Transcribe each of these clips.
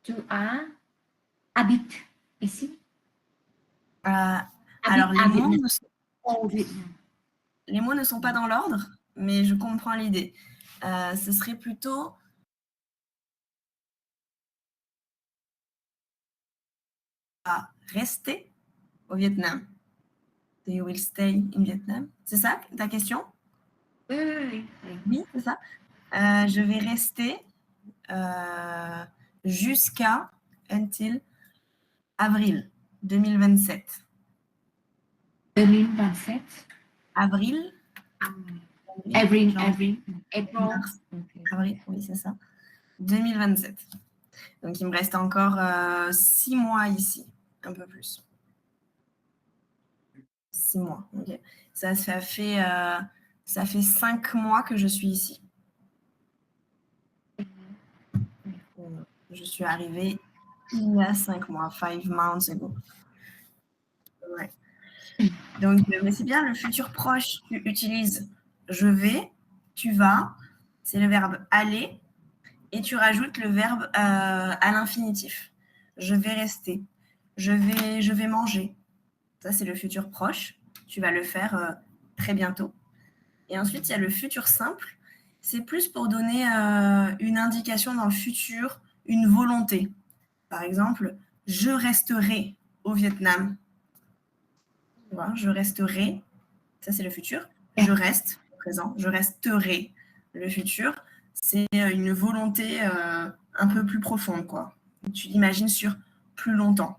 Tu habites ici? Alors, les mots ne sont pas Mm. dans l'ordre, mais je comprends l'idée. Ce serait plutôt à rester au Vietnam. You will stay in Vietnam. C'est ça ta question? Oui. Oui, c'est ça. Je vais rester jusqu'à until avril 2027. 2027. Avril, April. mars, Okay. avril, oui, c'est ça. 2027. Donc, il me reste encore 6 mois ici, un peu plus. 6 mois, ok. Ça fait 5 mois que je suis ici. Je suis arrivée il y a 5 mois, 5 months ago. Ouais. Donc, mais c'est bien, le futur proche, tu utilises je vais, tu vas, c'est le verbe aller, et tu rajoutes le verbe à l'infinitif. Je vais rester, je vais manger. Ça, c'est le futur proche. Tu vas le faire très bientôt. Et ensuite, il y a le futur simple. C'est plus pour donner une indication dans le futur, une volonté. Par exemple, je resterai au Vietnam. Tu vois, je resterai. Ça, c'est le futur. Je reste, au présent. Je resterai. Le futur, c'est une volonté un peu plus profonde, quoi. Tu l'imagines sur plus longtemps,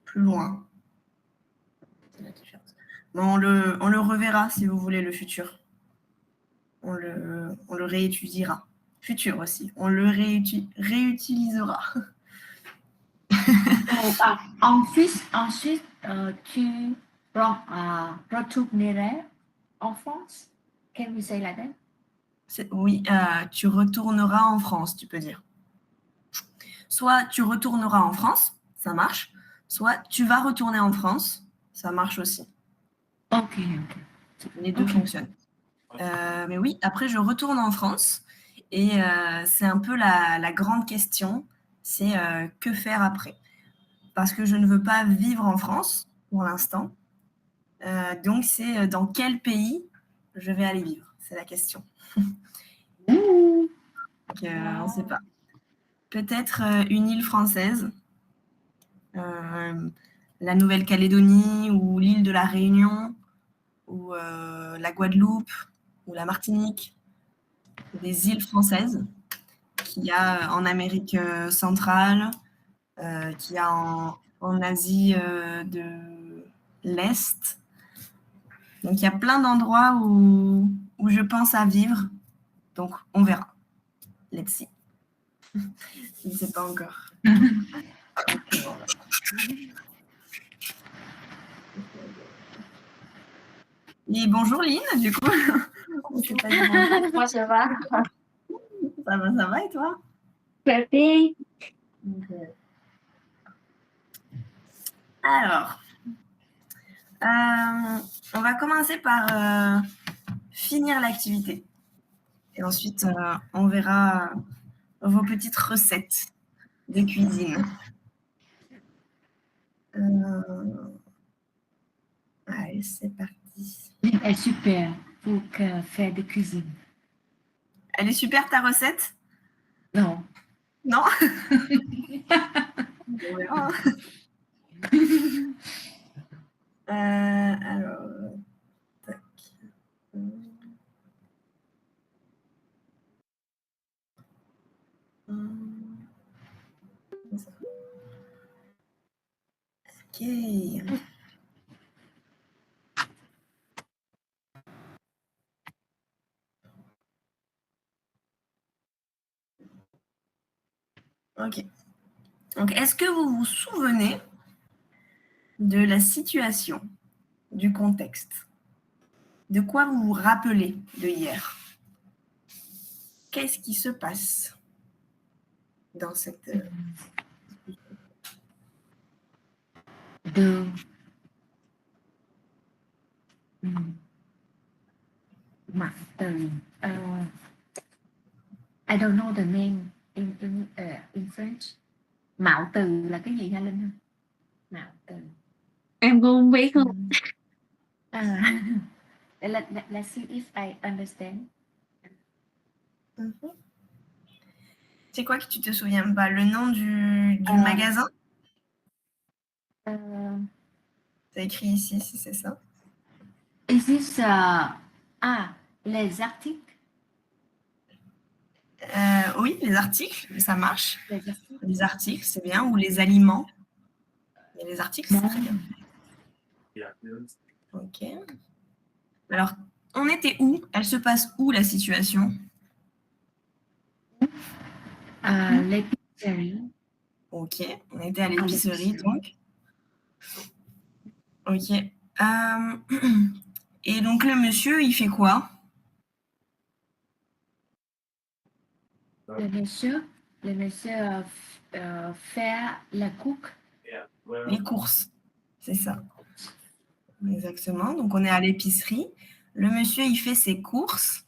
plus loin. C'est la différence. Mais on le reverra, si vous voulez, le futur. On le réétudiera. Futur aussi. On le réutilisera. Ensuite, tu retournerais en France? Can we say like that? Oui, tu retourneras en France, tu peux dire. Soit tu retourneras en France, ça marche. Soit tu vas retourner en France, ça marche aussi. Ok. Les deux fonctionnent. Mais oui, après, je retourne en France et c'est un peu la grande question, c'est que faire après? Parce que je ne veux pas vivre en France pour l'instant. Donc, c'est dans quel pays je vais aller vivre? C'est la question. Donc, on ne sait pas. Peut-être une île française, la Nouvelle-Calédonie ou l'île de la Réunion ou la Guadeloupe ou la Martinique, des îles françaises qu'il y a en Amérique centrale, qu'il y a en Asie de l'Est. Donc, il y a plein d'endroits où je pense à vivre. Donc, on verra. Let's see. Je ne sais pas encore. Et bonjour Lynn, du coup. Moi, ça va. Ça va et toi? Perfect. Okay. Alors, on va commencer par finir l'activité. Et ensuite, on verra vos petites recettes de cuisine. Allez, c'est parti. Elle est super pour faire de cuisine. Elle est super ta recette? Non. Non? On verra. Alors, tac. Ok. Ok. Donc, est-ce que vous vous souvenez de la situation, du contexte? De quoi vous vous rappelez de hier? Qu'est-ce qui se passe dans cette The I don't know the name in Mạo từ là cái gì hả Linh? Mạo từ. Em cũng không biết luôn. Let's see if I understand. C'est quoi que tu te souviens pas? Le nom du magasin? C'est écrit ici, si c'est ça. Is this les articles? Oui, les articles, ça marche. Les articles. Les articles, c'est bien. Ou les aliments. Mais les articles, c'est très bien. Ok. Alors, on était où? Elle se passe où, la situation? L'épicerie. Ok, on était à l'épicerie, donc. Ok. Et donc, le monsieur, il fait quoi? Le monsieur fait la cook. Les courses, c'est ça. Exactement. Donc, on est à l'épicerie. Le monsieur, il fait ses courses.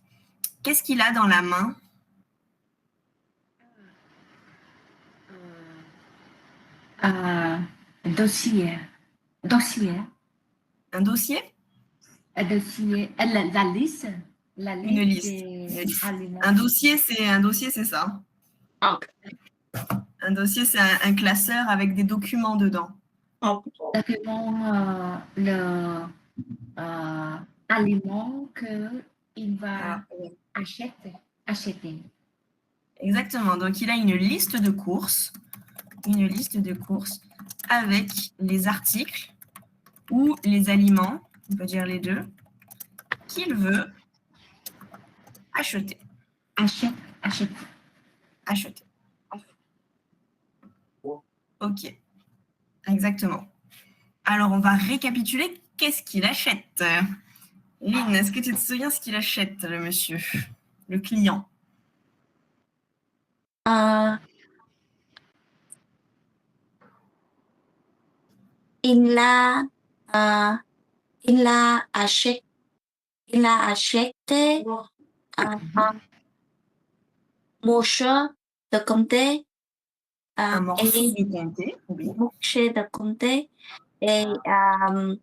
Qu'est-ce qu'il a dans la main? Dossier. Dossier. Un dossier? Dossier. La liste. La liste. Une liste. Des aliments. Un dossier, c'est ça. Ok. Un dossier, c'est un classeur avec des documents dedans. Document aliment qu'il va acheter. Exactement. Donc, il a une liste de courses. Une liste de courses avec les articles ou les aliments, on peut dire les deux, qu'il veut acheter. Acheter. Ok. Exactement. Alors, on va récapituler. Qu'est-ce qu'il achète? Lynn, est-ce que tu te souviens ce qu'il achète, le monsieur, le client? Il a acheté un morceau de comté. Un morceau de comté, oui. Morceau de comté et un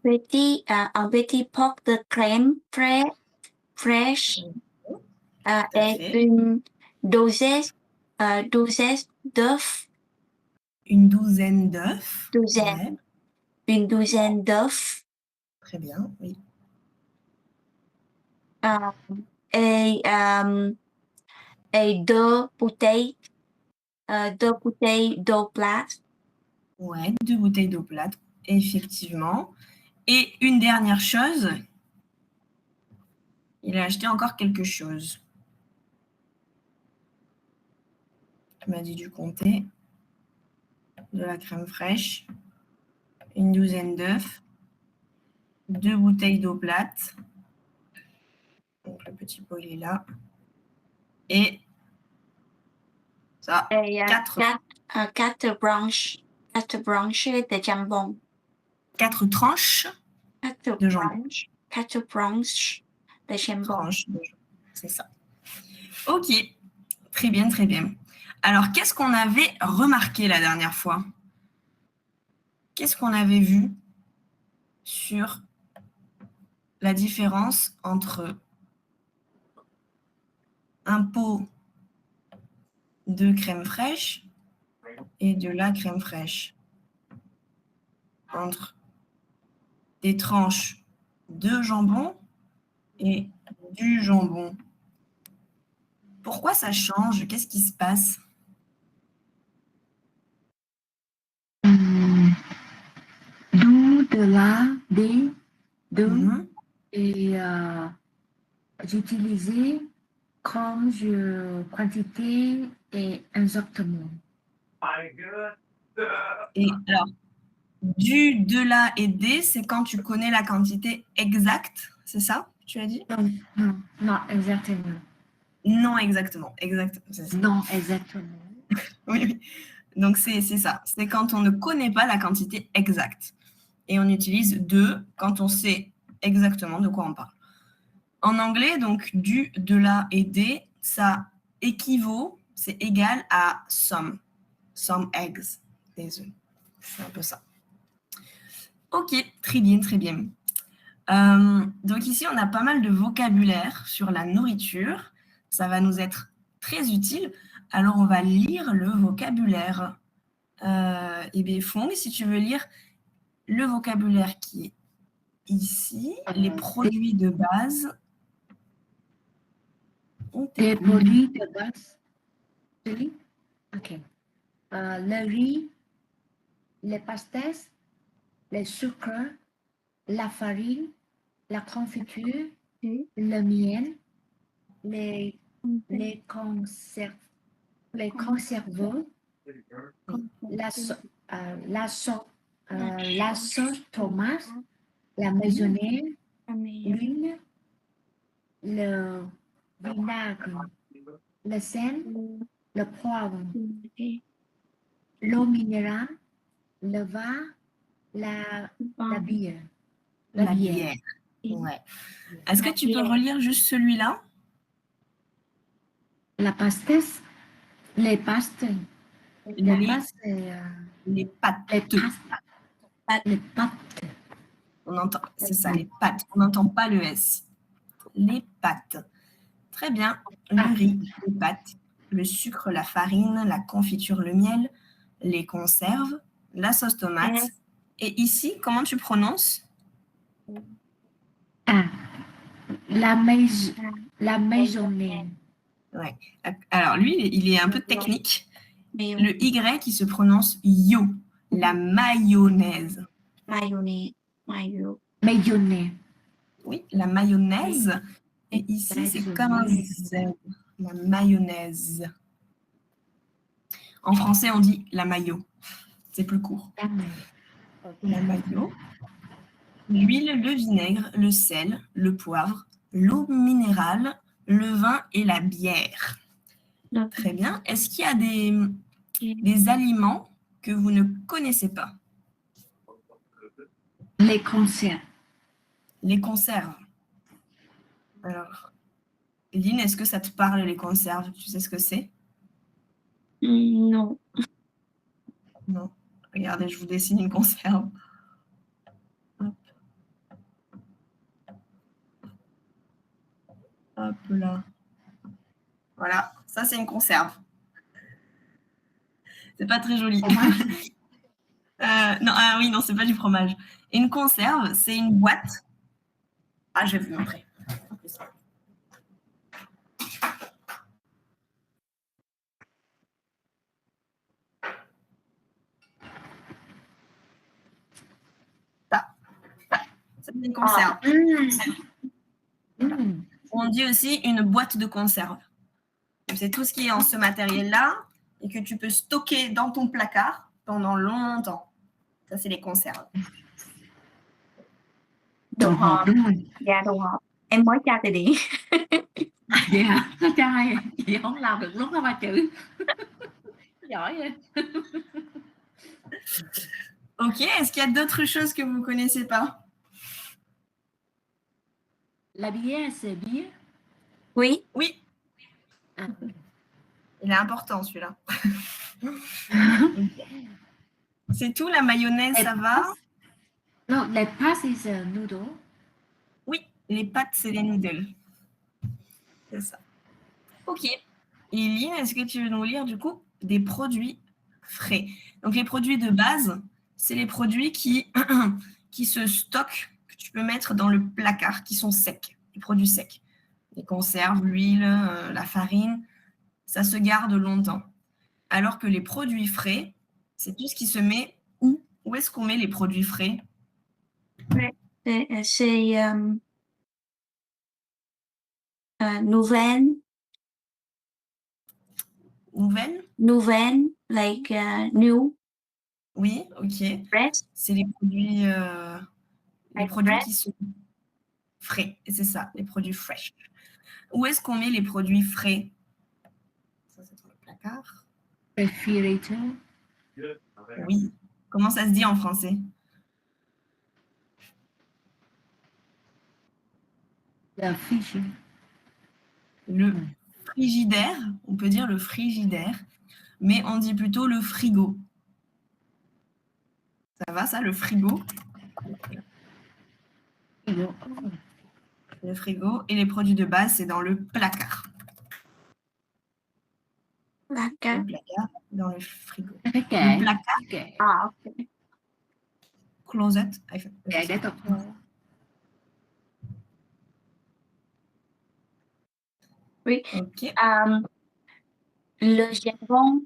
petit pot de crème fraîche et une douzaine d'œufs. Une douzaine d'œufs. Ouais. Une douzaine d'œufs. Très bien, oui. Et deux bouteilles d'eau plate. Ouais, 2 bouteilles d'eau plate, effectivement. Et une dernière chose, il a acheté encore quelque chose. Tu m'as dit du comté, de la crème fraîche, une douzaine d'œufs, 2 bouteilles d'eau plate. Donc le petit pot il est là. Et ça, 4 branches de jambon. 4 tranches de jambon. 4 branches de jambon. C'est ça. Ok, très bien, très bien. Alors, qu'est-ce qu'on avait remarqué la dernière fois? Qu'est-ce qu'on avait vu sur la différence entre un pot de crème fraîche et de la crème fraîche? Entre des tranches de jambon et du jambon. Pourquoi ça change? Qu'est-ce qui se passe? D'où de là, des, de, et j'utilisais comme quantité et exactement. Et alors, du, de là et des, c'est quand tu connais la quantité exacte, c'est ça, tu as dit? Non, exactement. Non, exactement. Non, exactement. Oui. Donc, c'est ça. C'est quand on ne connaît pas la quantité exacte. Et on utilise de quand on sait exactement de quoi on parle. En anglais, donc, du, de là et des, ça équivaut, c'est égal à some. Some eggs. Des œufs. C'est un peu ça. Ok, très bien, très bien. Donc ici, on a pas mal de vocabulaire sur la nourriture. Ça va nous être très utile. Alors, on va lire le vocabulaire. Eh bien, Fong, si tu veux lire le vocabulaire qui est ici, les produits de base. Les produits de base. Oui. OK. Le riz, les pastèques, le sucre, la farine, la confiture, le miel, les conserves, la sauce tomate, la mayonnaise, l'huile, le vinaigre, le sel, le poivre, l'eau minérale, le vin, la bière. La bière. Ouais. Est-ce que tu peux relire juste celui-là? La pastèque, les pastes, les pastes, Les pâtes. les pâtes. On entend, c'est ça, les pâtes. On n'entend pas le S. Les pâtes. Très bien. Le riz, les pâtes, le sucre, la farine, la confiture, le miel, les conserves, la sauce tomate. Et ici, comment tu prononces? La maisonnée. Ouais. Alors lui, il est un peu technique. Le Y qui se prononce yo, la mayonnaise. Mayonnaise. Mayonnaise. Oui, la mayonnaise. Et ici, c'est comme un Z, la mayonnaise. En français, on dit la mayo. C'est plus court. La mayo. L'huile, le vinaigre, le sel, le poivre, l'eau minérale, le vin et la bière. Très bien. Est-ce qu'il y a des aliments que vous ne connaissez pas? Les conserves. Les conserves. Alors, Lynn, est-ce que ça te parle, les conserves? Tu sais ce que c'est? Non. Non. Regardez, je vous dessine une conserve. Hop. Hop là. Voilà, ça c'est une conserve. C'est pas très joli. Non, ah oui, non, c'est pas du fromage. Une conserve, c'est une boîte. Ah, je vais vous montrer. Ça, c'est une conserve. On dit aussi une boîte de conserve. C'est tout ce qui est en ce matériel-là et que tu peux stocker dans ton placard pendant longtemps. Ça, c'est les conserves. Đồ hộp đúng rồi. Dạ đồ hộp. Em mới tra từ điển. Vậy hả? Nó trai chị không làm được lúc đó ba chữ. Giỏi vậy. Ok, est-ce qu'il y a d'autres choses que vous ne connaissez pas? La bière, c'est bière? Oui. Oui. Il est important celui-là. C'est tout, la mayonnaise, ça va? Non, les pâtes, c'est noodle. Oui, les pâtes, c'est les noodles. C'est ça. Ok. Et Lynn, est-ce que tu veux nous lire du coup des produits frais? Donc les produits de base, c'est les produits qui se stockent, que tu peux mettre dans le placard, qui sont secs, les produits secs. Les conserves, l'huile, la farine, ça se garde longtemps. Alors que les produits frais, c'est tout ce qui se met où? Où est-ce qu'on met les produits frais? C'est nouvelle. Nouvelle, like new. Oui, ok. Fresh. C'est les produits qui sont frais. Et c'est ça, les produits fresh. Où est-ce qu'on met les produits frais? Ça, c'est dans le placard. Refrigerator. Oui. Comment ça se dit en français? Le frigidaire. Le frigidaire, on peut dire le frigidaire, mais on dit plutôt le frigo. Ça va, ça, le frigo? Le frigo. Et les produits de base, c'est dans le placard. Placard. Le placard, dans le frigo. Cái kệ. Le placard, Cái kệ. Ah, ok. closet. Kệ để tập thơ. Oui. Ok. Le jambon,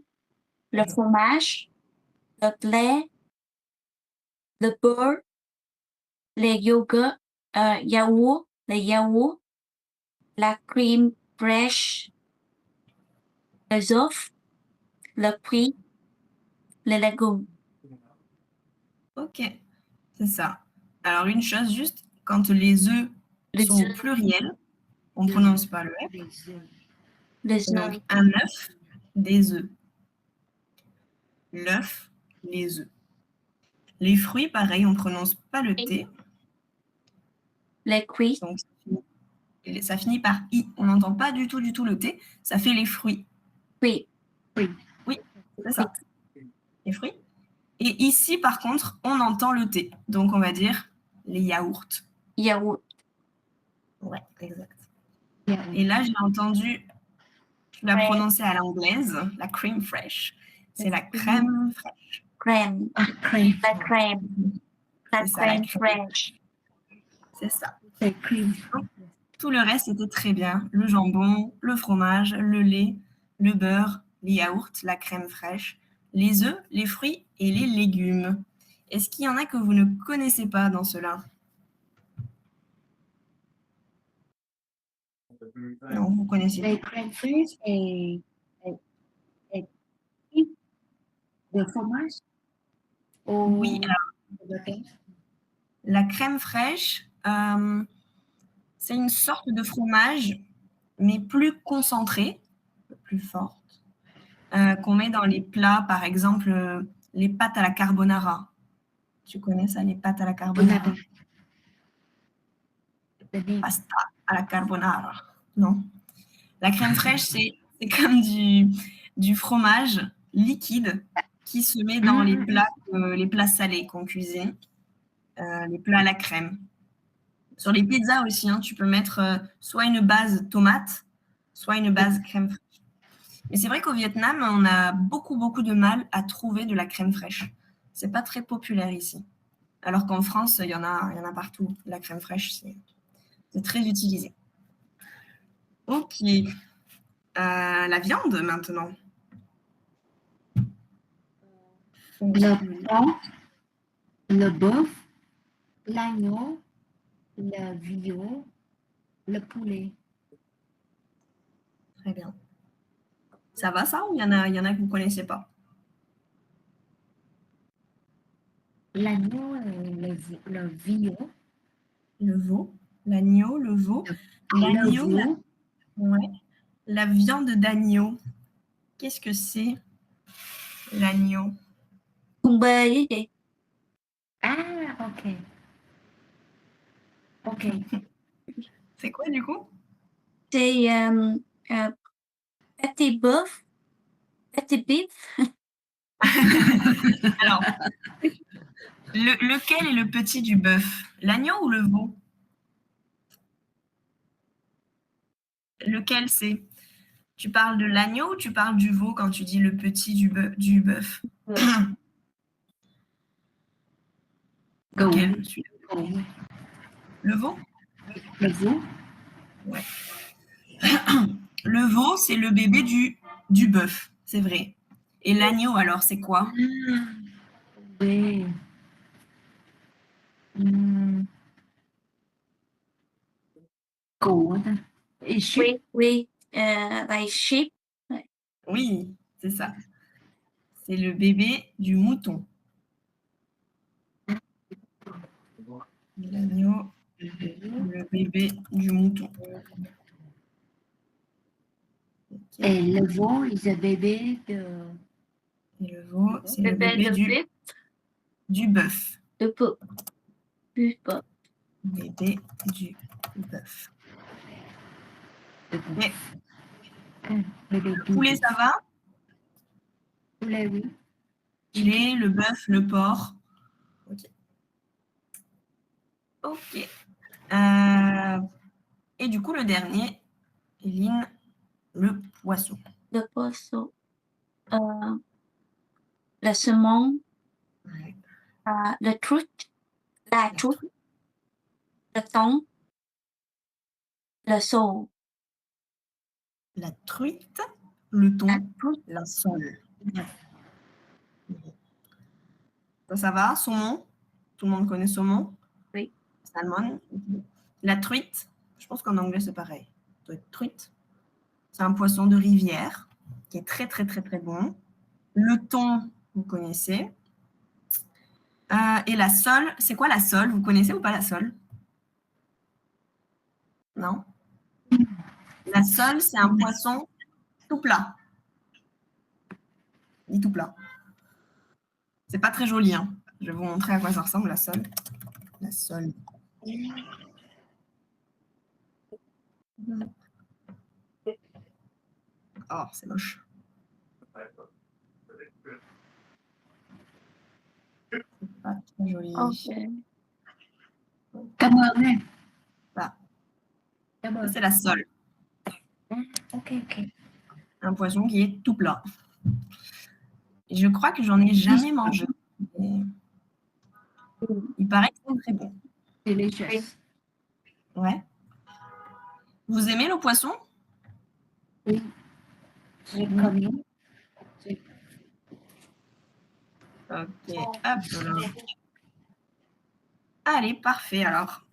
le fromage, le lait, le beurre, les yaourts, la crème fraîche, les œufs, le fruit, les légumes. Ok, c'est ça. Alors, une chose juste, quand les œufs Les sont au œufs. pluriel, on ne prononce pas le F. Les œufs. Les œufs. Donc, un œuf, des œufs. L'œuf, les œufs. Les fruits, pareil, on ne prononce pas le T. Les fruits. Donc, ça finit par I. On n'entend pas du tout le T. Ça fait les fruits. Oui. Oui, c'est ça. Les fruits. Et ici, par contre, on entend le T. Donc, on va dire les yaourts. Yaourt. Ouais, exact. Yaourt. Et là, j'ai entendu, tu l'as Ouais. prononcé à l'anglaise, la cream fresh. C'est la crème fraîche. Crème. Ah, crème. La crème. La C'est ça, la crème crème. fraîche. C'est ça. C'est crème. Tout le reste était très bien. Le jambon, le fromage, le lait, le beurre, les yaourts, la crème fraîche, les œufs, les fruits et les légumes. Est-ce qu'il y en a que vous ne connaissez pas dans cela? Non, vous connaissez Les pas. crème fraîche et le fromage. Oui, la crème fraîche, c'est une sorte de fromage, mais plus concentrée, plus forte, qu'on met dans les plats, par exemple, les pâtes à la carbonara. Tu connais ça, les pâtes à la carbonara? Pasta à la carbonara. Non. La crème fraîche, c'est comme du fromage liquide qui se met dans les plats salés qu'on cuisine, les plats à la crème. Sur les pizzas aussi, hein, tu peux mettre soit une base tomate, soit une base crème fraîche. Mais c'est vrai qu'au Vietnam, on a beaucoup de mal à trouver de la crème fraîche. C'est pas très populaire ici. Alors qu'en France, il y en a partout. La crème fraîche, c'est très utilisé. Ok. La viande maintenant. Le porc, le bœuf, l'agneau, le veau, le poulet. Très bien. Ça va ça ou il y en a que vous ne connaissez pas? L'agneau, le veau. Le veau, l'agneau, le veau. Le L'agneau, veau. ouais. La viande d'agneau. Qu'est-ce que c'est l'agneau? Cùng bê với chị. Ah, ok. Ok. C'est quoi du coup? C'est patty bœuf. Patty beef. Alors, lequel est le petit du bœuf? L'agneau ou le veau? Lequel c'est? Tu parles de l'agneau ou tu parles du veau quand tu dis le petit du bœuf? Lequel? Le veau? Le veau. Ouais. Le veau, c'est le bébé du bœuf, c'est vrai. Et l'agneau, alors, c'est quoi? Oui. Củ ta. Oui, oui. Like sheep. Oui, c'est ça. C'est le bébé du mouton. L'agneau, le bébé du mouton. Okay. Et le veau, c'est le bébé de... Et le veau, c'est le Bébé bébé de bœuf. du bœuf. De bœuf. Du bœuf. Bébé du bœuf. de... Mais Le baby. Poulet, ça va? Poulet, oui. Poulet, le bœuf, le porc. Ok. Ok. Et du coup, le dernier, Eline, le poisson. Le poisson. Le saumon. Ouais. Le truite. La truite. Le thon. Le saule. La truite, le La thon, truite. la sole. Ça va? Saumon? Tout le monde connaît saumon? Oui. Salmon. La truite, je pense qu'en anglais c'est pareil. Ça doit être truite. C'est un poisson de rivière qui est très très très très bon. Le thon, vous connaissez. Et la sole, c'est quoi la sole? Vous connaissez ou pas la sole? Non? La sole, c'est un poisson tout plat. Dit tout plat. C'est pas très joli, hein. Je vais vous montrer à quoi ça ressemble la sole. La sole. Oh, c'est moche. C'est pas très joli. Ok. Camerounais. Voilà. Ça, Cameroun. c'est la sole. Ok, ok. Un poisson qui est tout plat. Et je crois que j'en ai jamais mangé. Mais il paraît que c'est très bon. Delicious. Ouais. Vous aimez le poisson? Oui. J'ai commis. Ok, hop là. Allez, parfait. Alors,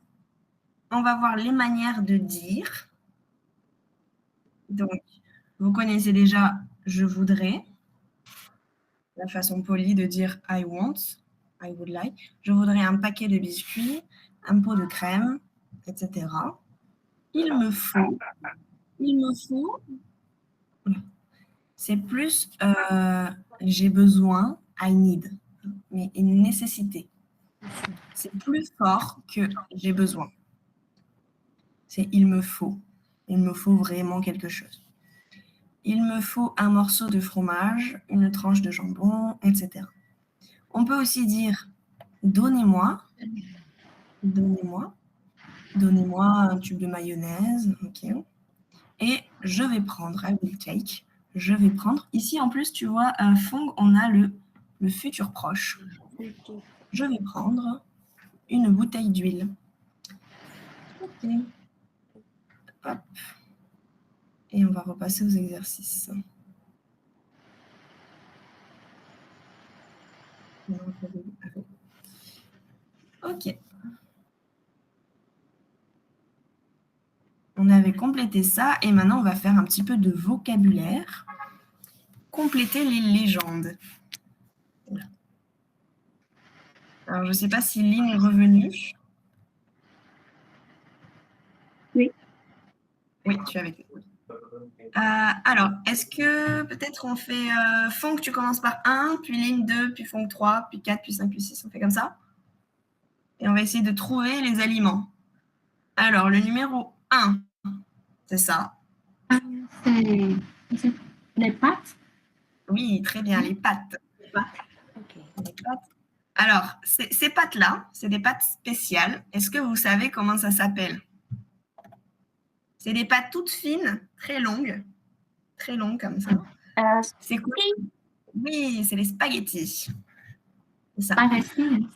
on va voir les manières de dire. Donc, vous connaissez déjà je voudrais, la façon polie de dire I want, I would like. Je voudrais un paquet de biscuits, un pot de crème, etc. Il me faut. C'est plus j'ai besoin, I need, mais une nécessité. C'est plus fort que j'ai besoin. C'est il me faut. Il me faut vraiment quelque chose. Il me faut un morceau de fromage, une tranche de jambon, etc. On peut aussi dire donnez-moi, donnez-moi, donnez-moi un tube de mayonnaise, ok. Et je vais prendre, I will take, je vais prendre. Ici en plus, tu vois, à fond, on a le futur proche. Je vais prendre une bouteille d'huile. Ok. Hop. Et on va repasser aux exercices. Ok. On avait complété ça et maintenant on va faire un petit peu de vocabulaire. Compléter les légendes. Voilà. Alors je ne sais pas si Lynn est revenue. Oui. Oui, tu es avec nous. Alors, est-ce que peut-être on fait Fonk, tu commences par 1, puis Lynn 2, puis Fonk 3, puis 4, puis 5, puis 6, on fait comme ça? Et on va essayer de trouver les aliments. Alors, le numéro 1, c'est ça. C'est les pâtes. Oui, très bien, les pâtes. Ok. Les pâtes. Alors, ces pâtes-là, c'est des pâtes spéciales. Est-ce que vous savez comment ça s'appelle? C'est des pâtes toutes fines, très longues comme ça. C'est quoi? Oui, c'est les spaghettis. C'est ça. Spaghetti.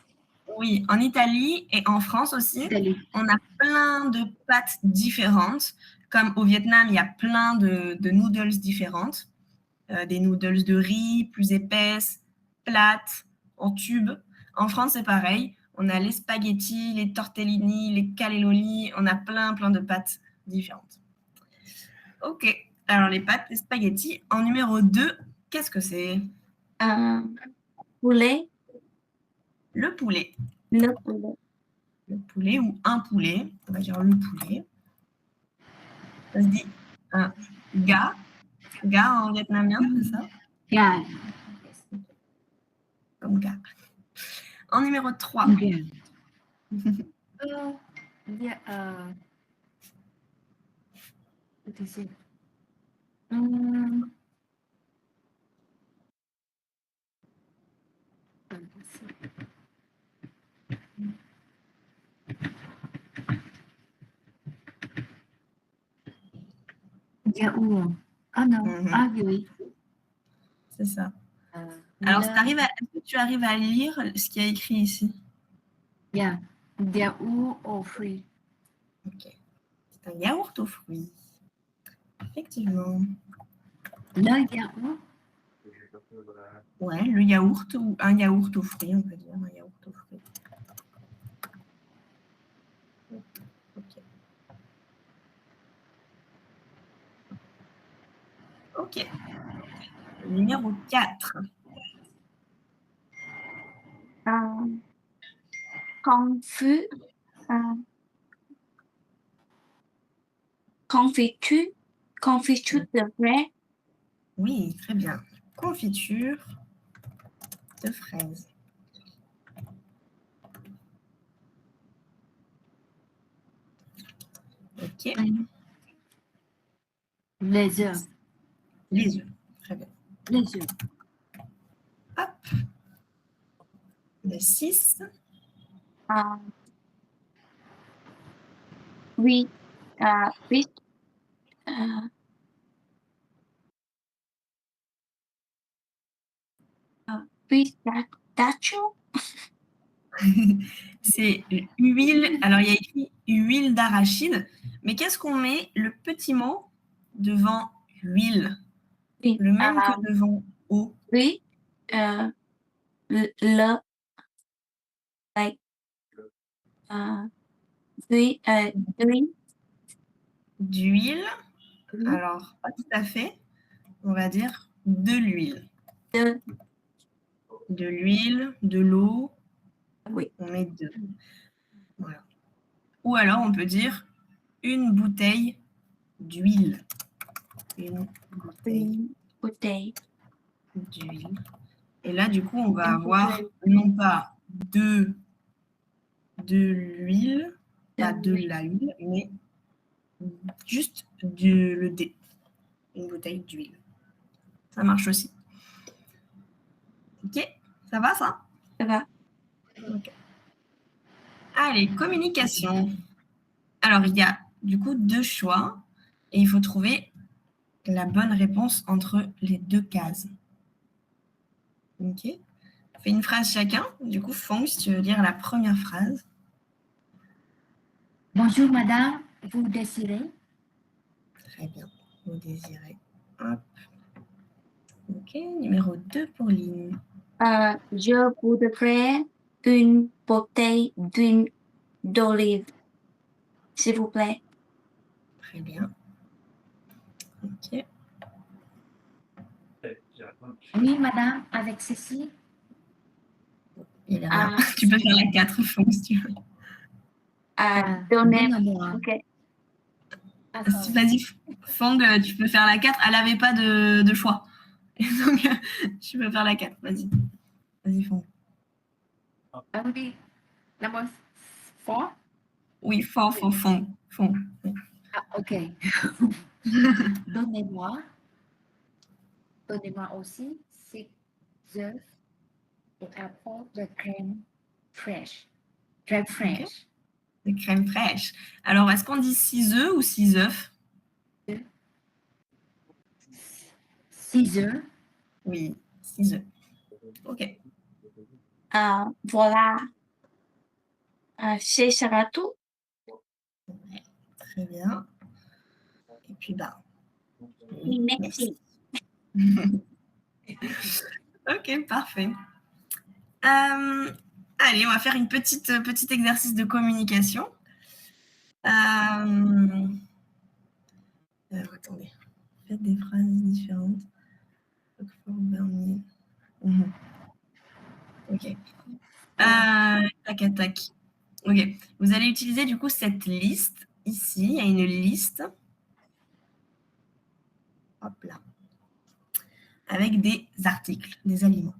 Oui, en Italie et en France aussi, Italie. on a plein de pâtes différentes. Comme au Vietnam, il y a plein de noodles différentes. Des noodles de riz plus épaisses, plates, en tube. En France, c'est pareil. On a les spaghettis, les tortellini, les cannelloni. On a plein de pâtes différentes. Ok, alors les pâtes, les spaghettis. En numéro 2, qu'est-ce que c'est? Poulet. Le poulet. Le poulet. Le poulet ou un poulet. On va dire le poulet. Ça se dit un gars. Gars en vietnamien, c'est ça? Yeah. Comme gars. En numéro 3. Yeah. What is it? Hum. Yaourt. Ah non, ah oui. C'est ça. Euh, Alors, le- est-ce que tu arrives à lire ce qui est écrit ici? yeah. Yaourt aux fruits. Ok. C'est un yaourt aux fruits. Effectivement. Le yaourt. Ouais, le yaourt ou un yaourt aux fruits, on peut dire. Un yaourt aux fruits. Ok. Ok. Numéro 4. Confus, confiture, confiture de vraie, Oui, très bien. Confiture de fraises. Ok. Les œufs. Les œufs. Très bien. Les œufs. Hop. Le 6. oui, oui, pistachio, C'est huile. Alors, il y a écrit huile d'arachide. Mais qu'est-ce qu'on met le petit mot devant huile? oui, Le même que devant eau. oui, like, oui, oui, D'huile. oui, Alors, pas tout à fait. On va dire de l'huile. de, De l'huile, de l'eau. oui, On met deux. Voilà. Ou alors, on peut dire une bouteille d'huile. Une bouteille bouteille, d'huile. Et là, du coup, on va Une avoir bouteille. non pas de l'huile, pas de l'huile. la huile, mais juste le D. Une bouteille d'huile. Ça marche aussi. Ok, ça va ça? Ça va. Ok. Allez, communication. Alors, il y a du coup deux choix et il faut trouver la bonne réponse entre les deux cases. Ok. On fait une phrase chacun. Du coup, Fong, si tu veux lire la première phrase. Bonjour madame, vous désirez? Très bien. Vous désirez. Hop. Ok. Numéro 2 pour Lynn. Je voudrais une bouteille d'huile d'olive, s'il vous plaît. Très bien. Ok. Oui madame, avec ceci. Il est rien. Tu peux faire la 4, Fong, si tu veux. Donnez-moi. Ok. Vas-y, Fong, tu peux faire la 4. Elle n'avait pas de choix. Et donc, tu peux faire la 4. Vas-y. Vas-y, Fong. Only number 4? Oui, Fong. Oui. Ah, ok. Donnez-moi. Donnez-moi aussi 6 œufs et après de crème fraîche. Crème fraîche. De crème fraîche. Alors, est-ce qu'on dit 6 œufs ou 6 œufs? 6 œufs. Oui, 6 œufs. Ok. Voilà. Ce sera tout. Très bien. Et puis, bah. Oui, merci. Ok, parfait. Allez, on va faire une petit exercice de communication. Alors, attendez. Faites des phrases différentes. Ok. Tac. Ok. Vous allez utiliser du coup cette liste. Ici, il y a une liste. Hop là. Avec des articles, des aliments.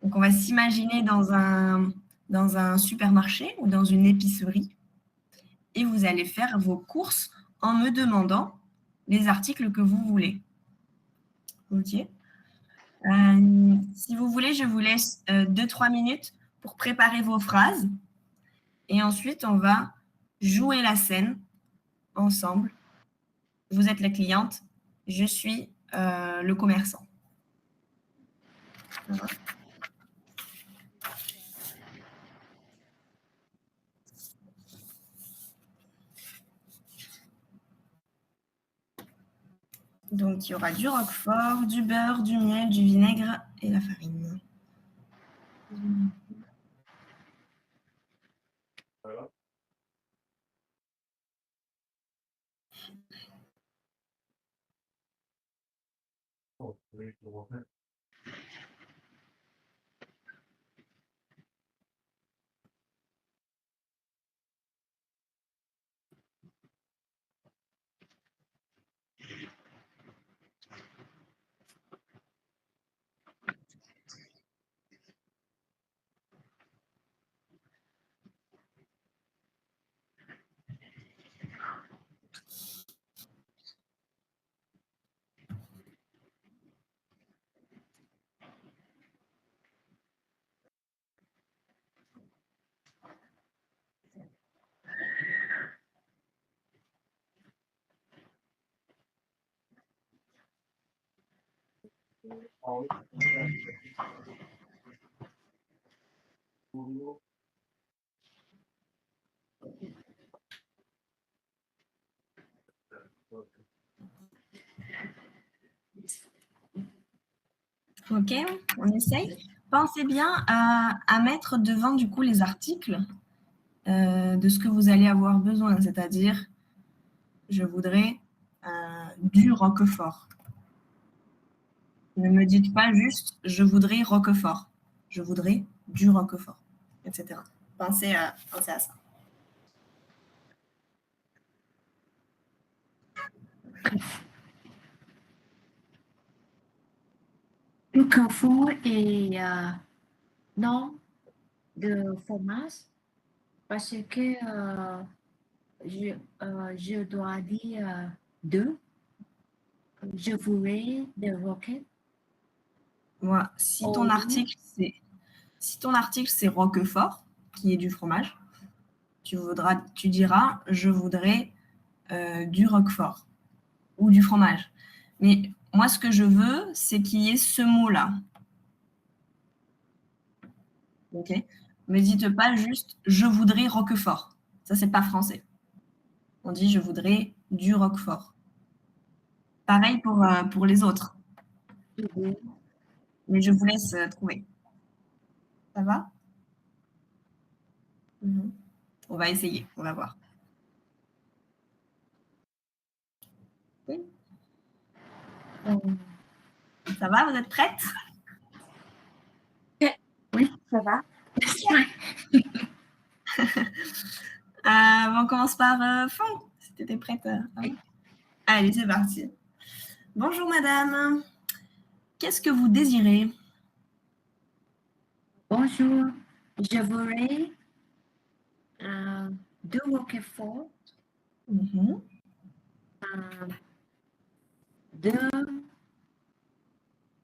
Donc, on va s'imaginer dans un supermarché ou dans une épicerie. Et vous allez faire vos courses en me demandant les articles que vous voulez. Ok. Si vous voulez, je vous laisse 2-3 minutes pour préparer vos phrases. Et ensuite, on va jouer la scène ensemble. Vous êtes la cliente, je suis le commerçant. Ça va? Donc, il y aura du roquefort, du beurre, du miel, du vinaigre et la farine. Ok, on essaye. Pensez bien à mettre devant du coup les articles de ce que vous allez avoir besoin, c'est-à-dire je voudrais du roquefort. Ne me dites pas juste je voudrais roquefort. Je voudrais du roquefort, etc. Pensez à ça. Roquefort et non de fromage parce que je dois dire deux. Je voudrais de roquette. Voilà. Si Oh, ton oui. article c'est roquefort, qui est du fromage, tu diras je voudrais du roquefort ou du fromage. Mais moi, ce que je veux, c'est qu'il y ait ce mot-là. Ok? Me dites pas juste je voudrais roquefort. Ça, c'est pas français. On dit je voudrais du roquefort. Pareil pour les autres. Mais je vous laisse trouver. Ça va? Mhm. On va essayer, on va voir. Oui. Ça va, vous êtes prête? Oui, ça va. On commence par fond. Si tu étais prête. Oui. Allez, c'est parti. Bonjour madame. Qu'est-ce que vous désirez? Bonjour, je voudrais deux roquefort, Mhm. deux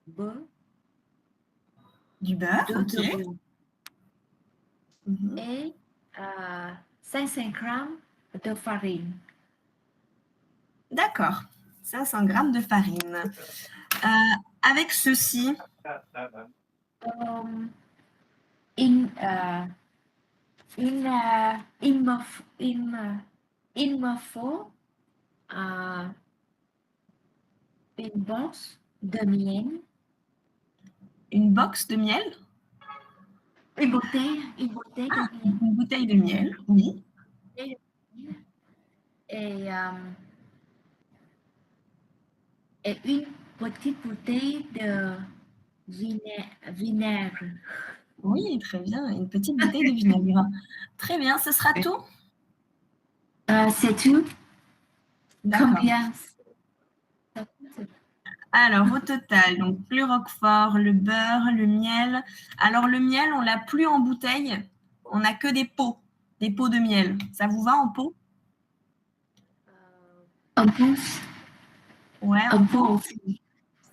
beurre, Du beurre, deux ok. de beurre Mhm. et 500 grammes de farine. D'accord. 500 grammes de farine. Avec ceci, Il me faut une box de miel, une box de miel, une bouteille de miel une bouteille de miel, oui. et, et une petite bouteille de vinaigre. Oui, très bien. Une petite bouteille de vinaigre. Très bien, ce sera tout? C'est tout? D'accord. Combien? Alors, au total, donc le roquefort, le beurre, le miel. Alors, le miel, on l'a plus en bouteille. On n'a que des pots de miel. Ça vous va en pot? Un peu, Ouais, un en peu pot. aussi.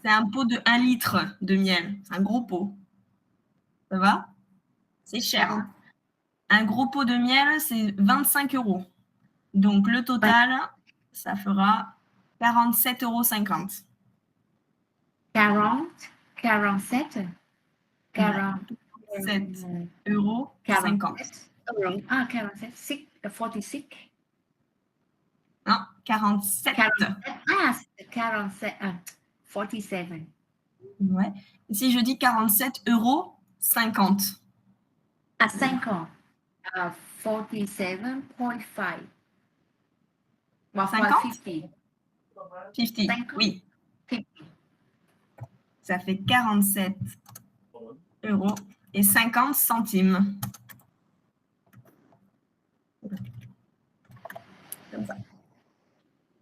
C'est un pot de 1 litre de miel. C'est un gros pot. Ça va? C'est cher. Hein. Un gros pot de miel, c'est 25 €. Donc, le total, ça fera 47,50 €. 47 47 € 50. 47 €. Ah, 47, 46. Non, 47. 47. Ah, c'est 47. 47. Ouais. Et si je dis 47,50 €. À 50. 47.5. Well, 50? 50. 50, 50. oui. 50. Ça fait 47 € et 50 centimes. Comme ça.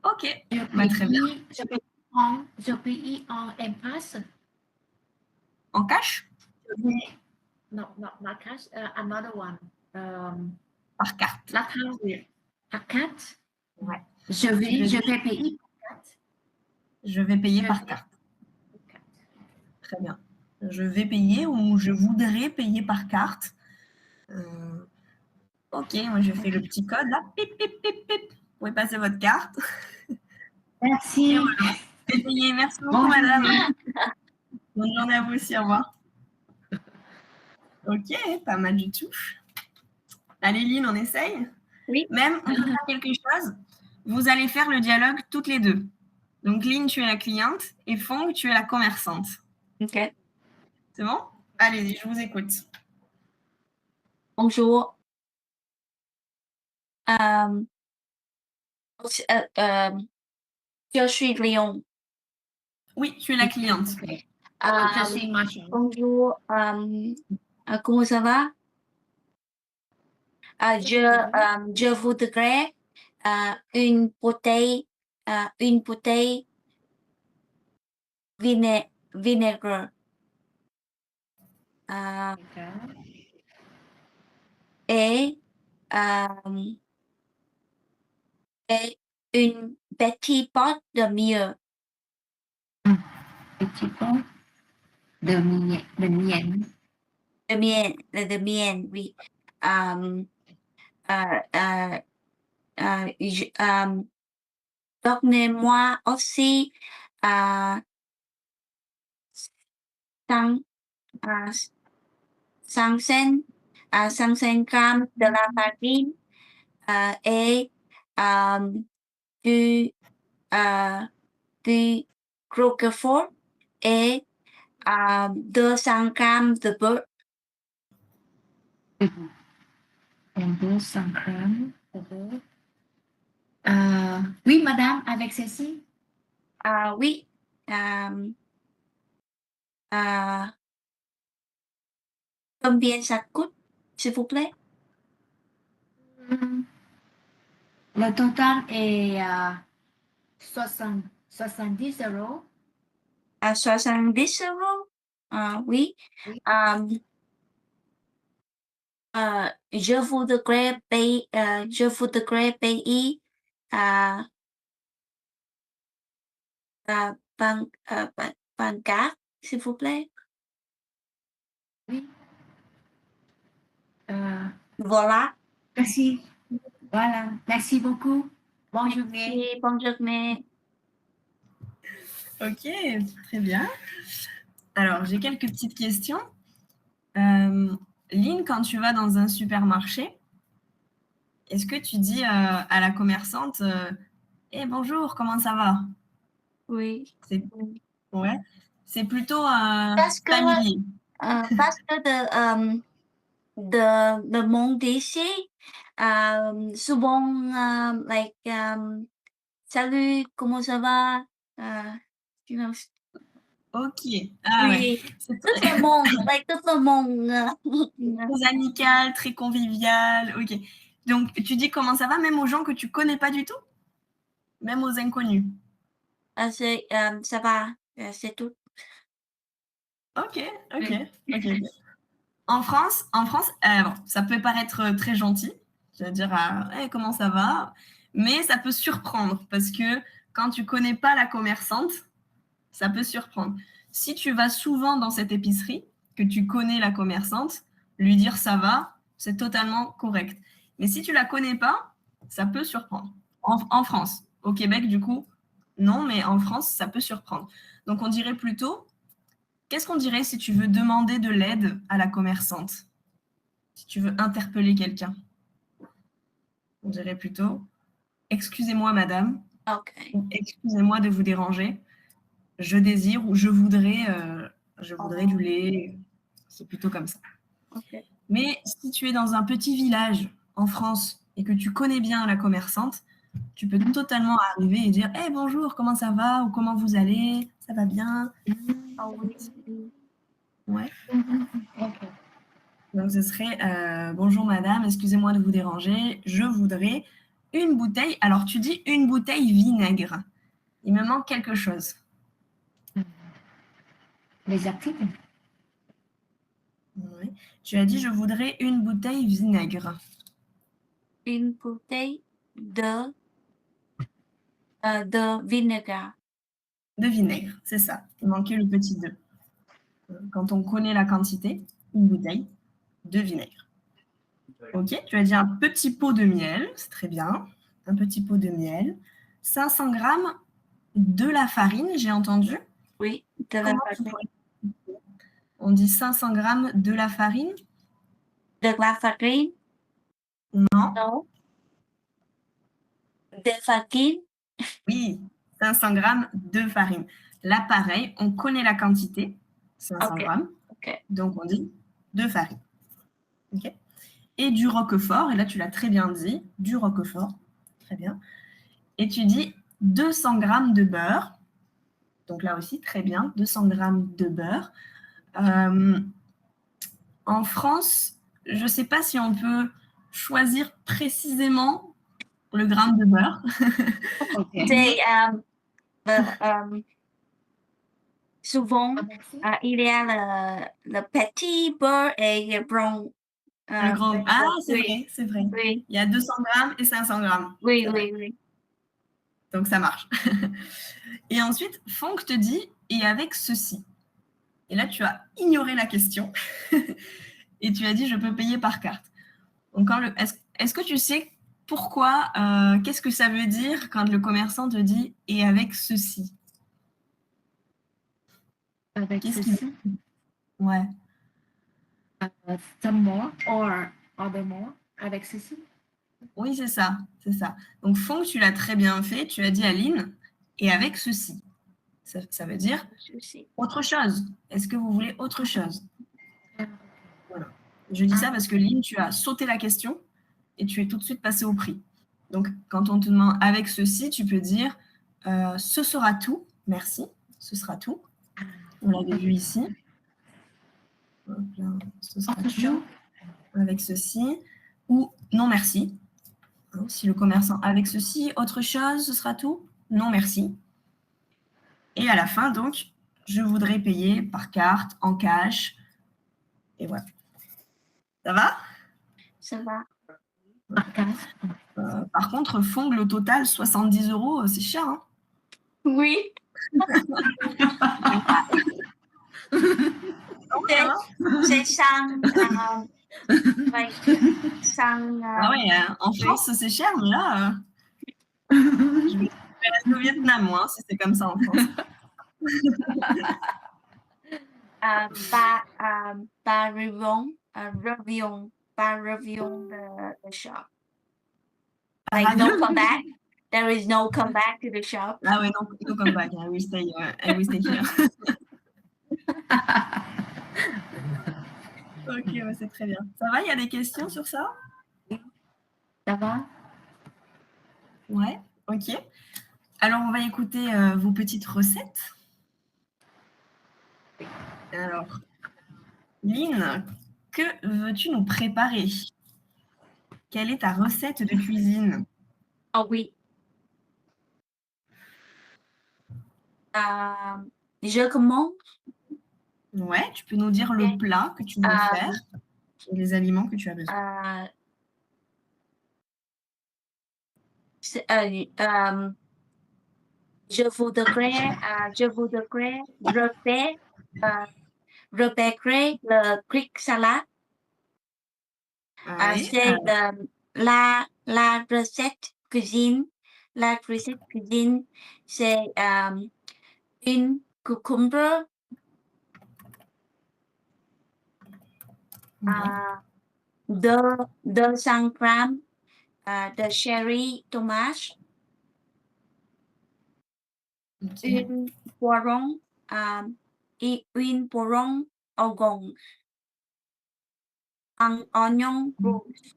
Ok, bah, très bien. Je paye en M-Pass. En cash? No, not cash. Another one. Par carte. La carte. La carte. Ouais. Je vais payer par carte. Je vais payer par carte. Très bien. Je vais payer ou je voudrais payer par carte. Ok, moi je fais le petit code là. Pip, pip, pip, pip. Vous pouvez passer votre carte. Merci. Et voilà. C'est payé. Merci beaucoup, madame. Bonne journée à vous aussi. Au revoir. Ok, pas mal du tout. Allez, Lynn, on essaye? Oui. Même, on va faire quelque chose. Vous allez faire le dialogue toutes les deux. Donc, Lynn, tu es la cliente et Fong, tu es la commerçante. Ok. C'est bon? Allez-y, je vous écoute. Bonjour. Je suis Léon. Oui, tu es la cliente. Okay. Euh, Je suis Marshall. Bonjour. Comment ça va? Je voudrais une bouteille vinaigre. Et une petite pot de miel. Petit pot de miel. De miel, oui. Donnez-moi aussi 500 grammes de la farine et du Roquefort et 200 grammes de beurre. Et 200 grammes de beurre. Oui, madame, avec ceci. Oui. Combien ça coûte, s'il vous plaît? Le total est 70 €. 70 €? Oui. Oui. Je voudrais payer par carte, s'il vous plaît. Oui. Voilà. Merci. Voilà. Merci beaucoup. Bonne journée. Merci, bonne journée. Ok, très bien. Alors, j'ai quelques petites questions. Lynn, quand tu vas dans un supermarché, est-ce que tu dis à la commerçante hey, bonjour, comment ça va? Oui. Ouais. C'est plutôt Parce que, familier. de monde ici, souvent, salut, comment ça va? You know, Ok. Ah oui, ouais. C'est tout le monde, tout le monde. très amical, très convivial. Ok. Donc, tu dis comment ça va même aux gens que tu connais pas du tout? Même aux inconnus? Ça va, c'est tout. Ok, ok, Oui. ok. En France, bon, ça peut paraître très gentil, c'est-à-dire hey, comment ça va, mais ça peut surprendre parce que quand tu connais pas la commerçante, ça peut surprendre. Si tu vas souvent dans cette épicerie, que tu connais la commerçante, lui dire ça va, c'est totalement correct. Mais si tu la connais pas, ça peut surprendre. En France. Au Québec, du coup, non, mais en France, ça peut surprendre. Donc, on dirait plutôt, qu'est-ce qu'on dirait si tu veux demander de l'aide à la commerçante? Si tu veux interpeller quelqu'un? On dirait plutôt, excusez-moi, madame, Okay. ou excusez-moi de vous déranger. Je désire ou je voudrais du lait. C'est plutôt comme ça. Okay. Mais si tu es dans un petit village en France et que tu connais bien la commerçante, tu peux totalement arriver et dire hey, bonjour, comment ça va ou comment vous allez? Ça va bien? Oh, oui. Ouais. Ok. Donc ce serait bonjour madame, excusez-moi de vous déranger, je voudrais une bouteille. Alors tu dis une bouteille vinaigre. Il me manque quelque chose. Les articles. Ouais. Tu as dit je voudrais une bouteille vinaigre. Une bouteille de vinegar. De vinaigre, c'est ça. Il manquait le petit 2. Quand on connaît la quantité, une bouteille de vinaigre. Ok, tu as dit un petit pot de miel, c'est très bien. Un petit pot de miel. 500 grammes de la farine, j'ai entendu. Oui, de la Comment tu pourrais... On dit 500 grammes de la farine? De la farine? Non. Non. De farine? Oui, 500 grammes de farine. Là, pareil, on connaît la quantité, 500 Ok. grammes. Ok. Donc, on dit de farine. Ok. Et du roquefort, et là, tu l'as très bien dit, du roquefort. Très bien. Et tu dis 200 grammes de beurre. Donc là aussi, très bien, 200 grammes de beurre. En France, je ne sais pas si on peut choisir précisément le gramme de beurre. Ok. C'est souvent il y a le petit beurre et le brun. Le grand. Ah, c'est Oui. vrai, c'est vrai. Oui. Il y a 200 grammes et 500 grammes. Oui, C'est vrai. oui, oui. Donc ça marche. Et ensuite, Fonck te dit et avec ceci. Et là, tu as ignoré la question et tu as dit je peux payer par carte. Donc, est-ce que tu sais pourquoi, qu'est-ce que ça veut dire quand le commerçant te dit et avec ceci? Avec Qu'est-ce ceci. qu'il Ouais. Some more or other more. Avec ceci. Oui, c'est ça, c'est ça. Donc, Fonck, tu l'as très bien fait. Tu as dit à Lynn et avec ceci. Ça veut dire Sushi. autre chose. Est-ce que vous voulez autre chose? Ah, Voilà. Je dis ça parce que Lynn, tu as sauté la question et tu es tout de suite passé au prix. Donc, quand on te demande avec ceci, tu peux dire ce sera tout. Merci, ce sera tout. On l'avait vu ici. Hop là, ce sera autre tout. chose. Avec ceci. Ou non, merci. Hein, si le commerçant avec ceci, autre chose, ce sera tout. Non, merci. Et à la fin, donc, je voudrais payer par carte, en cash. Et voilà. Ça va? Ça va. Par contre, Fongle au total, 70 €, c'est cher. Hein. Oui. C'est sans Ah ouais, en France, c'est cher, mais là, je vais rester au Vietnam, moi, si c'est comme ça en France. Pas review the shop. Like no comeback. There is no comeback to the shop. Ah ouais, no come back. I will stay here. Ok, ouais, c'est très bien. Ça va, il y a des questions sur ça? Ça va? Ouais, ok. Alors, on va écouter vos petites recettes. Alors, Lynn, que veux-tu nous préparer? Quelle est ta recette de cuisine? Oh oui. Je commence. Ouais, tu peux nous dire le plat que tu veux faire et les aliments que tu as besoin. Je voudrais repérer le Greek salad. Ouais. C'est la recette cuisine. La recette cuisine, c'est une cucumber, Ouais. 200 grammes de cherry tomate, Ok. une poiron, et une poiron oignon, un oignon rouge,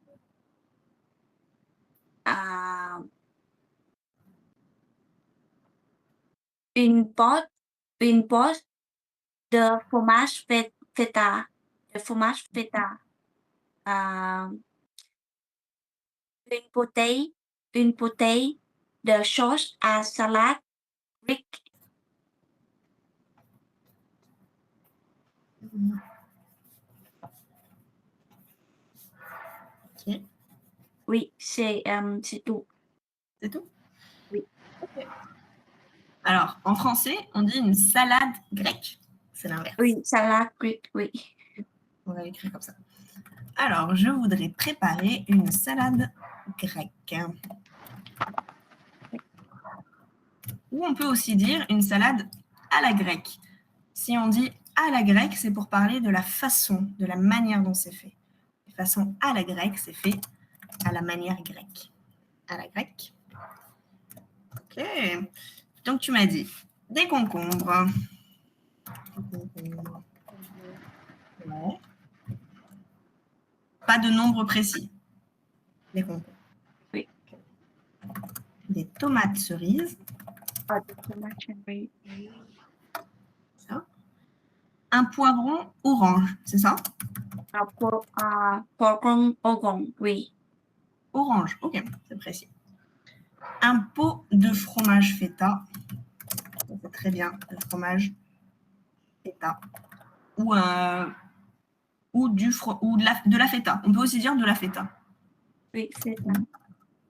une pote de fromage feta, une bouteille de sauce à salade Greek. Ok. Oui, c'est tout. C'est tout? Oui. Ok. Alors, en français, on dit une salade grecque. C'est l'inverse. Oui, salade Greek, oui. On va l'écrire comme ça. Alors, je voudrais préparer une salade grecque. Ou on peut aussi dire une salade à la grecque. Si on dit à la grecque, c'est pour parler de la façon, de la manière dont c'est fait. De façon à la grecque, c'est fait à la manière grecque. À la grecque. Ok. Donc, tu m'as dit des concombres. Ouais. Pas de nombre précis. Des concombres. Oui. Des tomates cerises. De tomate cherry. Ça. Un poivron orange, c'est ça? Poiron oignon, oui. Orange, ok, c'est précis. Un pot de fromage feta. C'est très bien, le fromage feta. Ou, ou de la feta. On peut aussi dire de la feta. Oui, feta.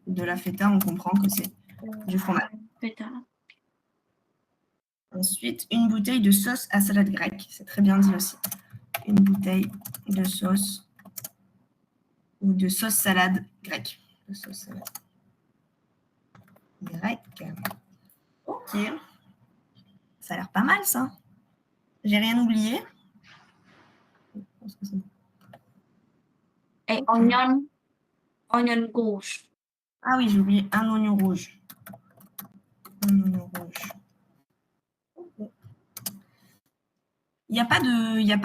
De la feta, on comprend que c'est du fromage. Feta. Ensuite, une bouteille de sauce à salade grecque. C'est très bien dit aussi. Une bouteille de sauce ou de sauce salade grecque. De sauce salade grecque. Ok. Ça a l'air pas mal, ça. J'ai rien oublié. Je pense que c'est bon. Et Ok. oignon rouge. Ah oui, j'ai oublié un oignon rouge. Un oignon rouge. Ok. Il n'y a pas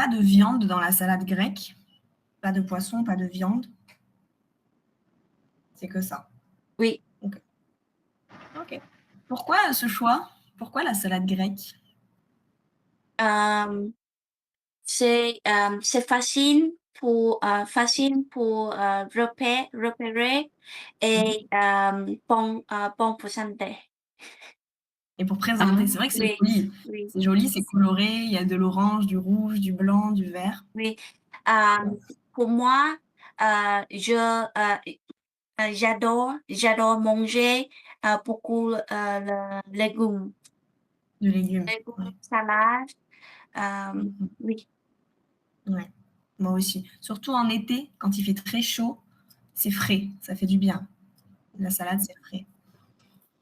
de viande dans la salade grecque. Pas de poisson, pas de viande. C'est que ça. Oui. Ok. Pourquoi ce choix? Pourquoi la salade grecque? C'est facile pour repérer et bon pour santé. Et pour présenter, c'est vrai que c'est Oui, joli. oui, C'est joli, c'est coloré. Il y a de l'orange, du rouge, du blanc, du vert. oui. Pour moi, j'adore manger beaucoup le légumes, De légumes. Ouais. salade. Mhm. Oui, Ouais. Moi aussi. Surtout en été, quand il fait très chaud, c'est frais. Ça fait du bien. La salade, c'est frais.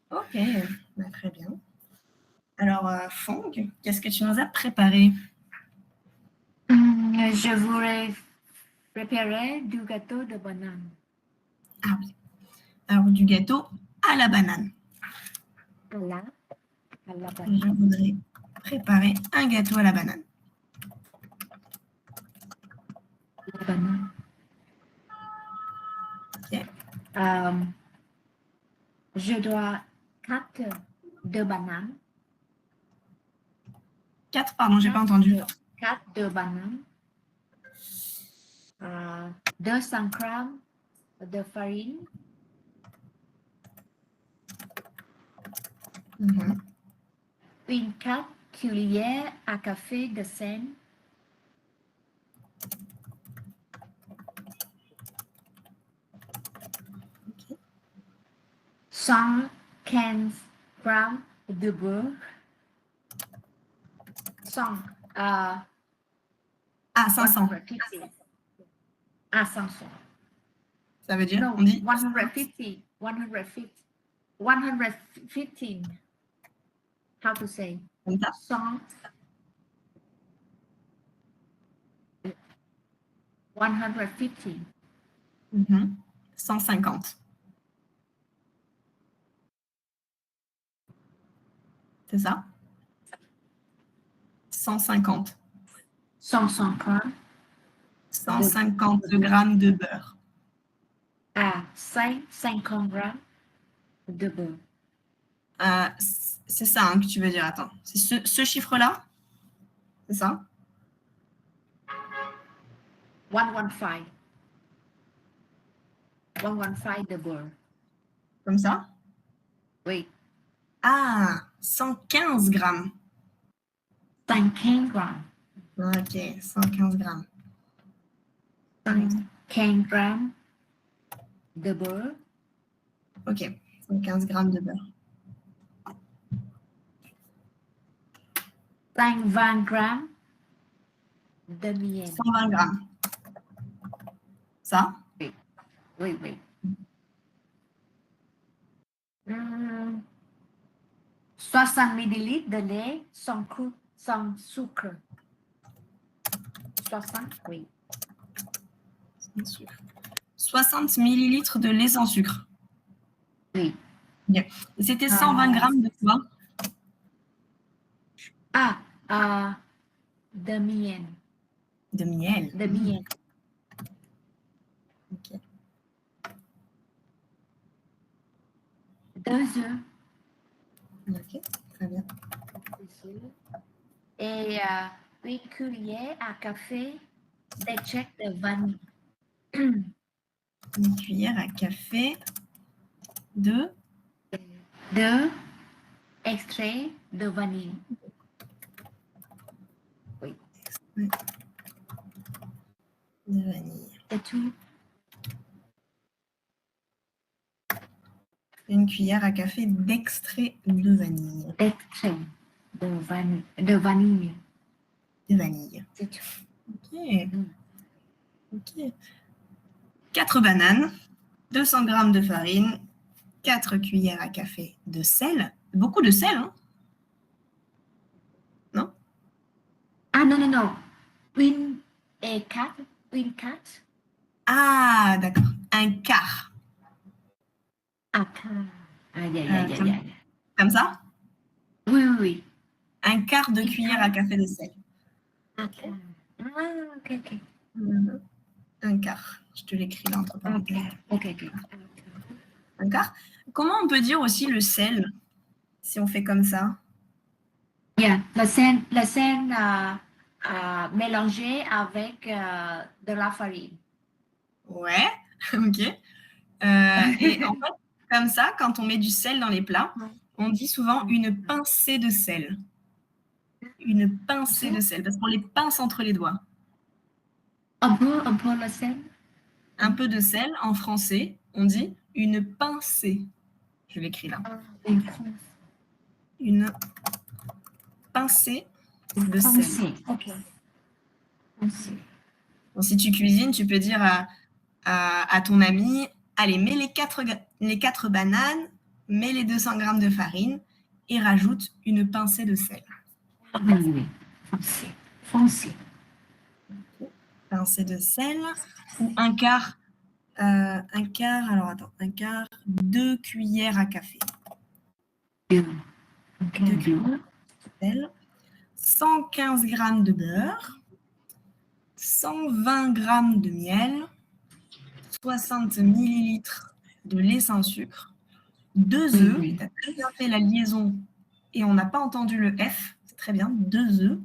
Ok, bah, très bien. Alors, Fong, qu'est-ce que tu nous as préparé? Je voudrais préparer du gâteau de banane. Ah oui. Alors, du gâteau à la banane. À la Je banane. voudrais préparer un gâteau à la banane. La banane. Ok. Je dois 4 bananes. 4, pardon, j'ai pas entendu. 4 bananes. 200 grammes de farine. Mhm. Une 4 cuillères à café de sel. Ok. 115 grammes de beurre. 100, Ah, 500. 150. Ah, 500. Ça veut dire, No, on dit 150. 150. 115. How to say? comme ça. 100. 150. 150. C'est ça? 150. 150 150 grammes de beurre. à 50 grammes de beurre. C'est ça hein, que tu veux dire. Attends, c'est ce chiffre-là? C'est ça? 115. 115 de beurre. Comme ça? Oui, Ah, 115 grammes. 50 grammes. Ok, 115 grammes. 15 grammes de beurre. Ok, 115 grammes de beurre. 20 grammes de miel. 120 grammes. Ça? Oui, oui. 60 millilitres de lait sans sucre. 60, oui. 60 millilitres de lait sans sucre. Oui. Bien. Et c'était 120 grammes de quoi? De miel. De miel. De miel. Ok. 2 œufs. Ok, très bien. Et une cuillère à café d'extrait de vanille. Une cuillère à café de Extrait de vanille. Oui. De vanille. C'est tout. Une cuillère à café d'extrait de vanille. Extrait de vanille. De vanille. De vanille. C'est tout. Ok. Ok. 4 bananes, 200 grammes de farine, 4 cuillères à café de sel. Beaucoup de sel, hein? Non? Ah non, non, non. Une et 4. Une 4. Ah, d'accord. Un quart. Ah, aïe, aïe, aïe, aïe, aïe. Comme ça? Oui, oui, oui. Un quart de cuillère à café de sel. Ok. Ah, ok, ok. Un quart. Je te l'écris là entre parenthèses. Ok, ok. Un quart. Comment on peut dire aussi le sel si on fait comme ça? Yeah, le sel mélangé avec de la farine. Ouais, ok. Et en fait, comme ça, quand on met du sel dans les plats, on dit souvent une pincée de sel. Une pincée de sel, parce qu'on les pince entre les doigts. Un peu le sel. Un peu de sel, en français, on dit une pincée. Je l'écris là. Une pincée de sel. Ok. Bon, si tu cuisines, tu peux dire à ton ami, allez, mets les 4 bananes, mets les 200 grammes de farine et rajoute une pincée de sel. Oui. Foncé. Pincée de sel ou un quart, alors attends, un quart, 2 cuillères à café. 2 cuillères de sel, 115 grammes de beurre, 120 grammes de miel, 60 millilitres de lait sans sucre, 2 œufs, tu as très bien fait la liaison et on n'a pas entendu le F, c'est très bien, 2 œufs,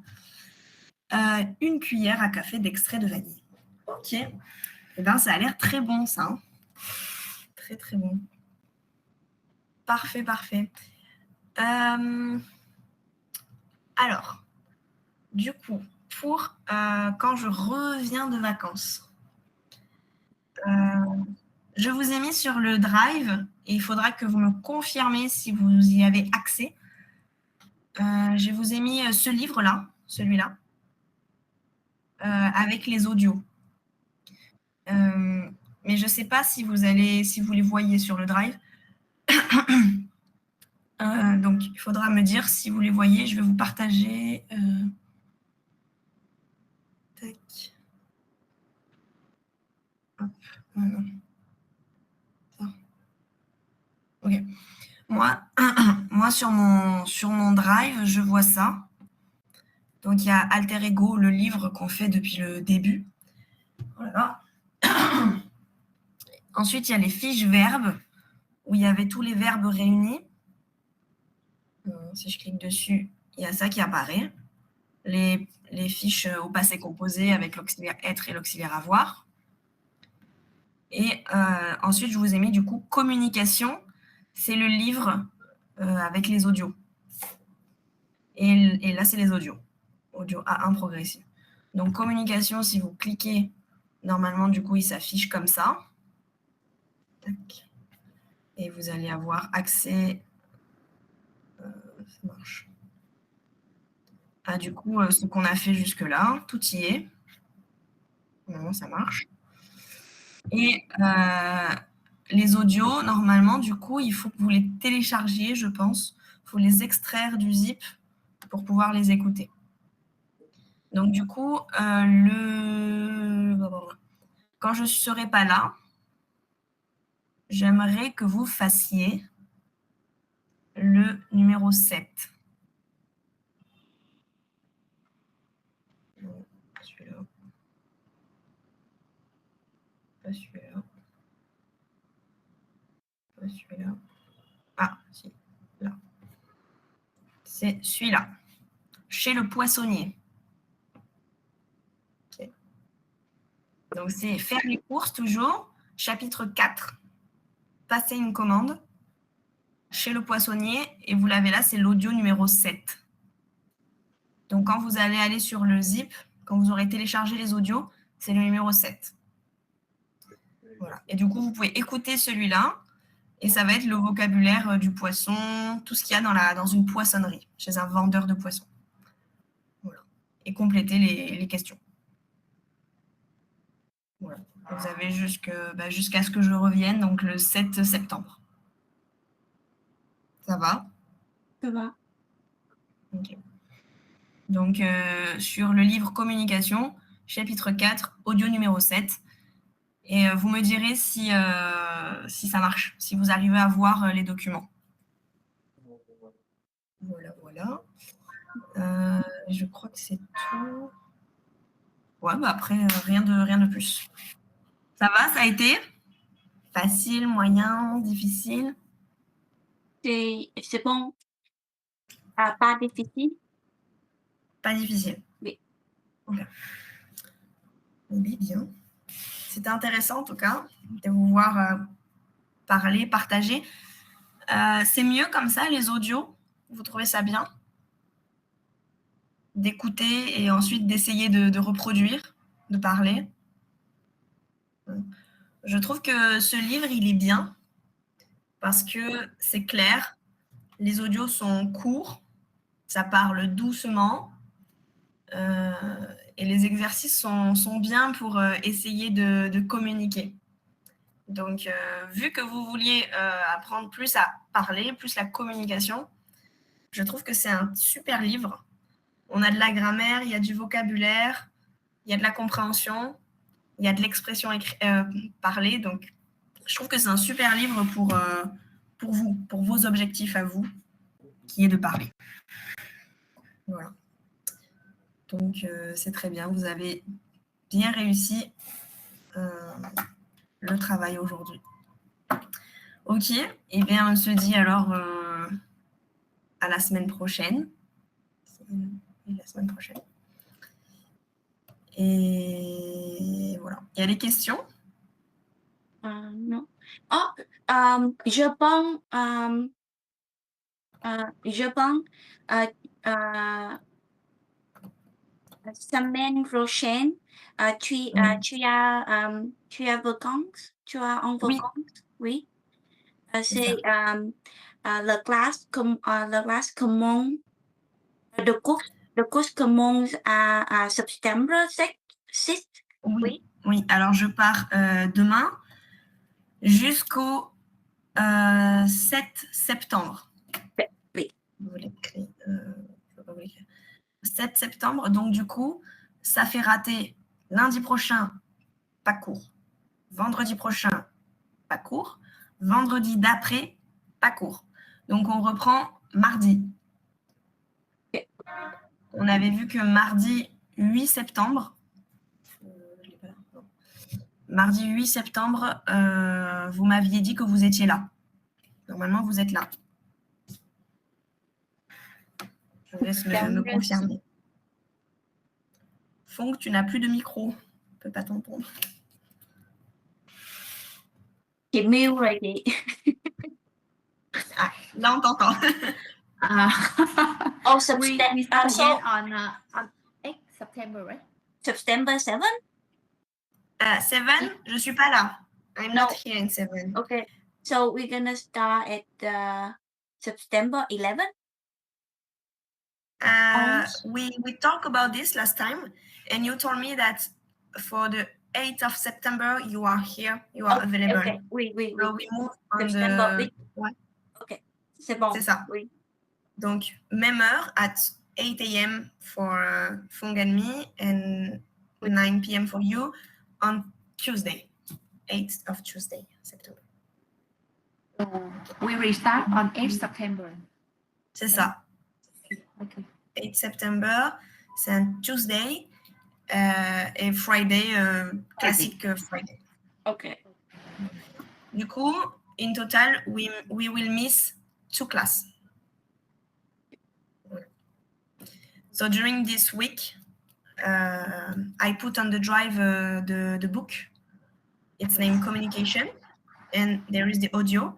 une cuillère à café d'extrait de vanille. Ok, eh ben, ça a l'air très bon ça. Hein. Très très bon. Parfait, parfait. Alors, du coup, pour quand je reviens de vacances, je vous ai mis sur le Drive et il faudra que vous me confirmez si vous y avez accès. Je vous ai mis ce livre-là, celui-là, avec les audios. Mais je ne sais pas si vous les voyez sur le drive. Donc, il faudra me dire si vous les voyez. Je vais vous partager. Tac. Hop. Voilà. Ça. Ok. Moi sur mon drive, je vois ça. Donc, il y a Alter Ego, le livre qu'on fait depuis le début. Voilà. Ensuite, il y a les fiches verbes, où il y avait tous les verbes réunis. Si je clique dessus, il y a ça qui apparaît. Les fiches au passé composé avec l'auxiliaire être et l'auxiliaire avoir. Et ensuite, je vous ai mis du coup communication. C'est le livre avec les audios. Et là, c'est les audios. Audio A1 progressif. Donc, communication, si vous cliquez, normalement, du coup, il s'affiche comme ça. Tac. Et vous allez avoir accès. Ça marche. Ah, du coup, ce qu'on a fait jusque-là, tout y est. Normalement, ça marche. Et les audios, normalement, du coup, il faut que vous les téléchargiez, je pense. Il faut les extraire du zip pour pouvoir les écouter. Donc, du coup, quand je ne serai pas là, j'aimerais que vous fassiez le numéro 7. Non, celui-là. Pas celui-là. Pas celui-là. Ah, si, là. C'est celui-là. Chez le poissonnier. Okay. Donc, c'est faire les courses toujours. Chapitre 4. Passer une commande chez le poissonnier. Et vous l'avez là, c'est l'audio numéro 7. Donc, quand vous allez aller sur le zip, quand vous aurez téléchargé les audios, c'est le numéro 7. Voilà. Et du coup, vous pouvez écouter celui-là. Et ça va être le vocabulaire du poisson, tout ce qu'il y a dans une poissonnerie, chez un vendeur de poissons. Voilà. Et compléter les questions. Voilà. Vous avez jusqu'à ce que je revienne, donc le 7 septembre. Ça va? Ça va. Ok. Donc, sur le livre Communication, chapitre 4, audio numéro 7. Et vous me direz si ça marche, si vous arrivez à voir les documents. Voilà. Je crois que c'est tout. Ouais, après, rien de plus. Ça va, ça a été facile, moyen, difficile? C'est bon. Pas difficile. Pas difficile. Oui. Okay. Bien. C'était intéressant en tout cas de vous voir parler, partager. C'est mieux comme ça, les audios? Vous trouvez ça bien? D'écouter et ensuite d'essayer de reproduire, de parler? Je trouve que ce livre, il est bien parce que c'est clair, les audios sont courts, ça parle doucement et les exercices sont bien pour essayer de communiquer. Donc, vu que vous vouliez apprendre plus à parler, plus la communication, je trouve que c'est un super livre. On a de la grammaire, il y a du vocabulaire, il y a de la compréhension, il y a de l'expression parlée. Donc, je trouve que c'est un super livre pour vous, pour vos objectifs à vous, qui est de parler. Voilà. Donc, c'est très bien. Vous avez bien réussi le travail aujourd'hui. Ok. Eh bien, on se dit alors à la semaine prochaine. La semaine prochaine. Et voilà. Il y a des questions? Non. Oh, je pense semaine prochaine, tu as vacances? Tu as en Oui. vacances? Oui. C'est la classe commune The course commence à September 6. Oui. Oui, alors je pars demain jusqu'au 7 septembre. Oui. Vous l'écrivez, 7 septembre, donc du coup, ça fait rater lundi prochain, pas court. Vendredi prochain, pas court. Vendredi d'après, pas court. Donc on reprend mardi. Ok. On avait vu que mardi 8 septembre, mardi 8 septembre, vous m'aviez dit que vous étiez là. Normalement, vous êtes là. Je vous laisse me confirmer. Fong, tu n'as plus de micro. Je ne peux pas t'entendre. Chị Miu rồi chị. Ah, là, on t'entend. Also, we start again on 8 September, right? September 7? 7, je ne suis pas là. I'm No. not here in 7. Okay. So we're gonna start at September 11? We talked about this last time, and you told me that for the 8th of September, you are here, you are available. Okay, oui. So we move on September, the... oui. Ouais, Ok, c'est bon. c'est ça. Oui. Donc, même heure at 8 a.m. for Fong and me, and 9 p.m. for you on Tuesday, 8th of Tuesday, September. So we restart on 8 September. C'est ça. Okay. 8 September, c'est un Tuesday, et Friday, classique Friday. Okay. Du coup, in total, we will miss 2 classes. So during this week, I put on the drive the book. It's named Communication, and there is the audio.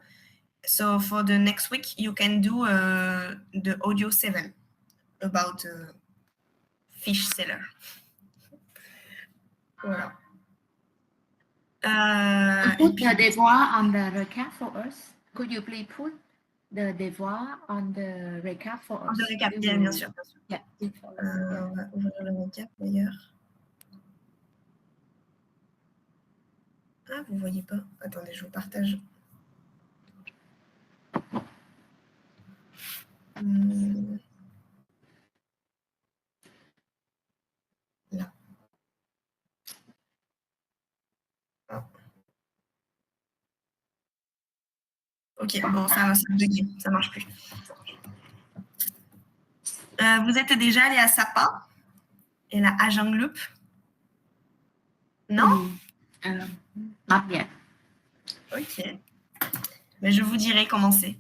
So for the next week, you can do the audio 7 about fish seller. Voilà. Put the devoir on the recap for us. Could you please put the devoir on the recap for us? On the recap, We will- bien sûr. Yeah. On va ouvrir le recap d'ailleurs. Ah, vous voyez pas. Attendez, je vous partage. Là. Ah. Ok, bon, ça bugué, ça marche plus. Vous êtes déjà allé à Sapa et la Ajanglup? Non? Not yet. Ok. Mais je vous dirai comment c'est.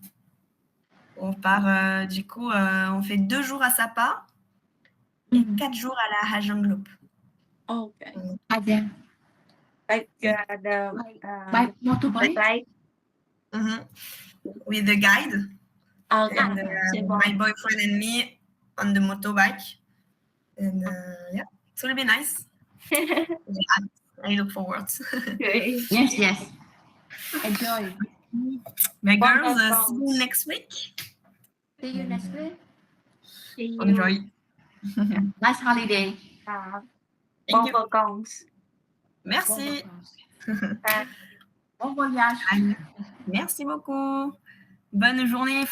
On part, du coup, on fait 2 jours à Sapa et 4 jours à la Ajanglup. Okay. Again. Like By motorbike? right? With the guide. Okay. And C'est bon. my boyfriend and me on the motorbike. And yeah, it will be nice. I look forward. Great. Yes. Enjoy. My girls, Wonderful. see you next week. See you next week. See you. Enjoy. Nice holiday. Thank Bon you. vacances. Merci. Bon voyage. Merci beaucoup. Bonne journée.